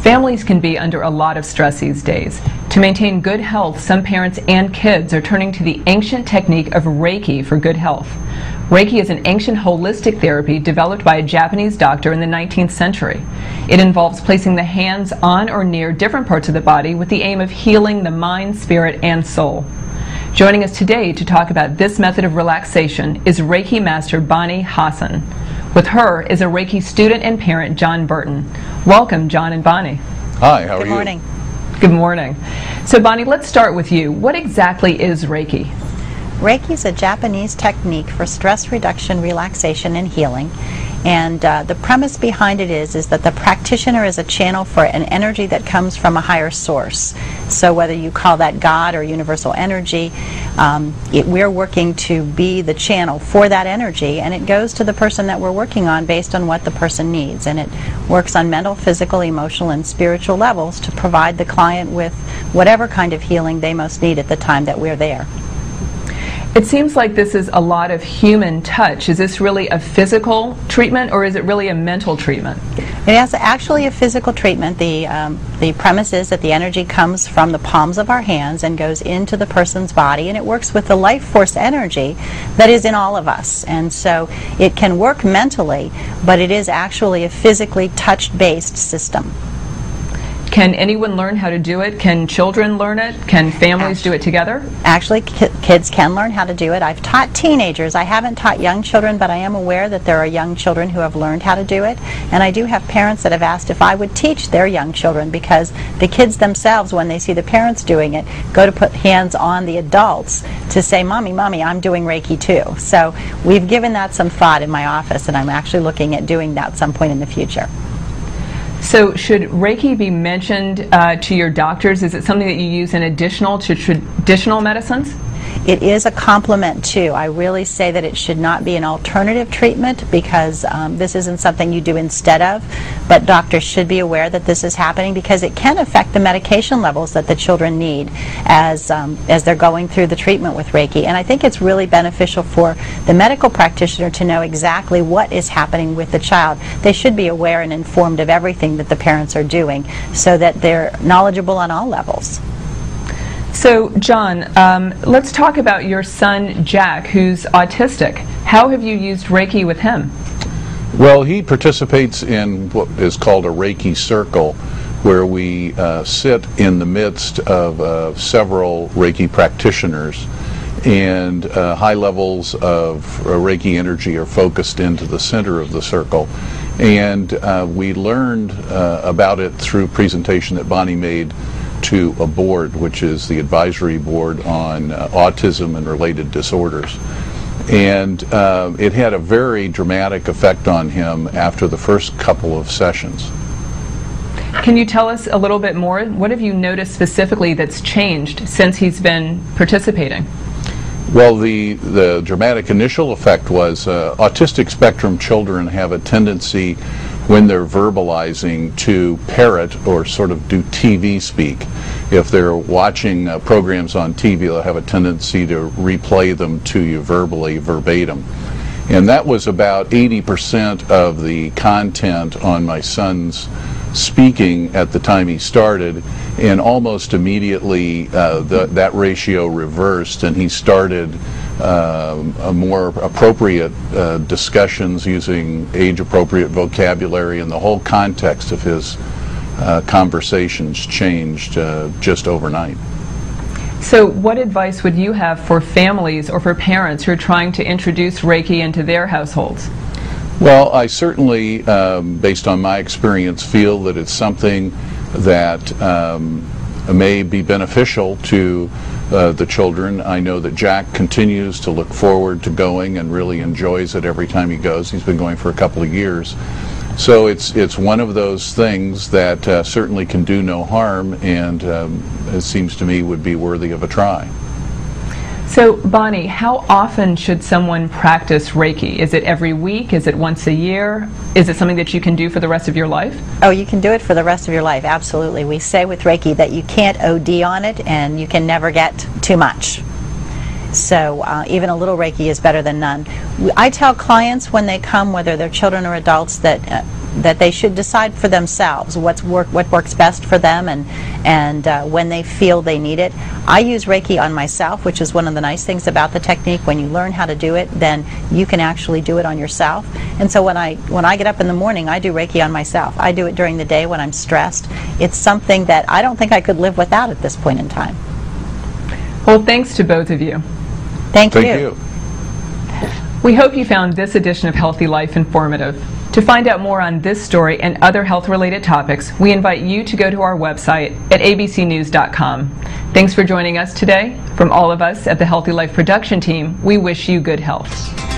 Families can be under a lot of stress these days. To maintain good health, some parents and kids are turning to the ancient technique of Reiki for good health. Reiki is an ancient holistic therapy developed by a Japanese doctor in the 19th century. It involves placing the hands on or near different parts of the body with the aim of healing the mind, spirit, and soul. Joining us today to talk about this method of relaxation is Reiki Master Bonnie Hassan. With her is a Reiki student and parent, John Burton. Welcome, John and Bonnie. Hi, how are you? Good morning. Good morning. So Bonnie, let's start with you. What exactly is Reiki? Reiki is a Japanese technique for stress reduction, relaxation, and healing. And the premise behind it is that the practitioner is a channel for an energy that comes from a higher source. So whether you call that God or universal energy, we're working to be the channel for that energy, and it goes to the person that we're working on based on what the person needs. And it works on mental, physical, emotional, and spiritual levels to provide the client with whatever kind of healing they most need at the time that we're there. It seems like this is a lot of human touch. Is this really a physical treatment, or is it really a mental treatment? It is actually a physical treatment. The premise is that the energy comes from the palms of our hands and goes into the person's body, and it works with the life force energy that is in all of us. And so it can work mentally, but it is actually a physically touch-based system. Can anyone learn how to do it? Can children learn it? Can families do it together? Actually, kids can learn how to do it. I've taught teenagers. I haven't taught young children, but I am aware that there are young children who have learned how to do it. And I do have parents that have asked if I would teach their young children, because the kids themselves, when they see the parents doing it, go to put hands on the adults to say, Mommy, Mommy, I'm doing Reiki too. So we've given that some thought in my office, and I'm actually looking at doing that at some point in the future. So should Reiki be mentioned to your doctors? Is it something that you use in additional to traditional medicines? It is a complement too. I really say that it should not be an alternative treatment, because this isn't something you do instead of, but doctors should be aware that this is happening, because it can affect the medication levels that the children need as they're going through the treatment with Reiki. And I think it's really beneficial for the medical practitioner to know exactly what is happening with the child. They should be aware and informed of everything that the parents are doing, so that they're knowledgeable on all levels. So, John, let's talk about your son, Jack, who's autistic. How have you used Reiki with him? Well, he participates in what is called a Reiki circle, where we sit in the midst of several Reiki practitioners, and high levels of Reiki energy are focused into the center of the circle. And we learned about it through a presentation that Bonnie made to a board, which is the advisory board on autism and related disorders. And it had a very dramatic effect on him after the first couple of sessions. Can you tell us a little bit more? What have you noticed specifically that's changed since he's been participating? Well, the dramatic initial effect was autistic spectrum children have a tendency, when they're verbalizing, to parrot or sort of do TV speak. If they're watching programs on TV, they'll have a tendency to replay them to you verbally, verbatim. And that was about 80% of the content on my son's speaking at the time he started, and almost immediately that ratio reversed, and he started a more appropriate discussions using age-appropriate vocabulary, and the whole context of his conversations changed just overnight. So what advice would you have for families or for parents who are trying to introduce Reiki into their households? Well, I certainly, based on my experience, feel that it's something that may be beneficial to the children. I know that Jack continues to look forward to going and really enjoys it every time he goes. He's been going for a couple of years. So it's one of those things that certainly can do no harm, and it seems to me would be worthy of a try. So, Bonnie, how often should someone practice Reiki? Is it every week? Is it once a year? Is it something that you can do for the rest of your life? Oh, you can do it for the rest of your life, absolutely. We say with Reiki that you can't OD on it, and you can never get too much. So even a little Reiki is better than none. I tell clients when they come, whether they're children or adults, that that they should decide for themselves what works best for them, and when they feel they need it. I use Reiki on myself, which is one of the nice things about the technique. When you learn how to do it, then you can actually do it on yourself. And so when I get up in the morning, I do Reiki on myself. I do it during the day when I'm stressed. It's something that I don't think I could live without at this point in time. Well, thanks to both of you. Thank you. We hope you found this edition of Healthy Life informative. To find out more on this story and other health-related topics, we invite you to go to our website at abcnews.com. Thanks for joining us today. From all of us at the Healthy Life production team, we wish you good health.